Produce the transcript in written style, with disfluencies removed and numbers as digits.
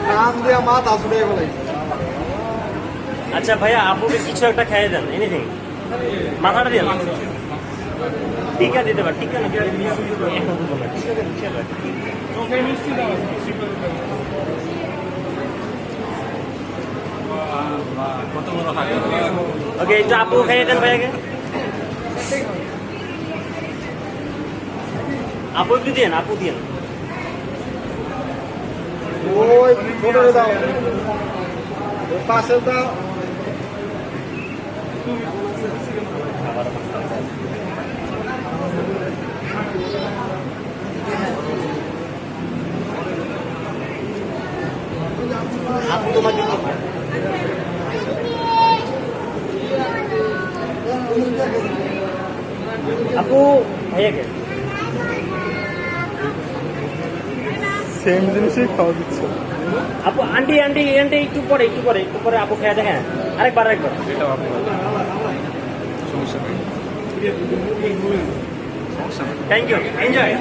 নাম দিয়ে মাথা ছুটে বলে। আচ্ছা ভাইয়া, আপুকে কিছু একটা খাইয়ে দেন, এনিথিং। মাথাটা দিয়ে টিকা দিতে পার, টিকা না টিকা দেন, ওকে একটু আপু খাইয়ে দেন ভাইয়াকে। আপু একটু দিয়েন, আপু দিয়েন। ওই ছোটরে দাও, পাশে দাও। আপু তোমাকে আপু ভাইয়াকে সেম জিনিসই খাওয়া দিচ্ছে। আপু আন্টি আন্টি আন্টি একটু পরে আপু খেয়ে দেখেন, আরেকবার। Thank you, enjoy.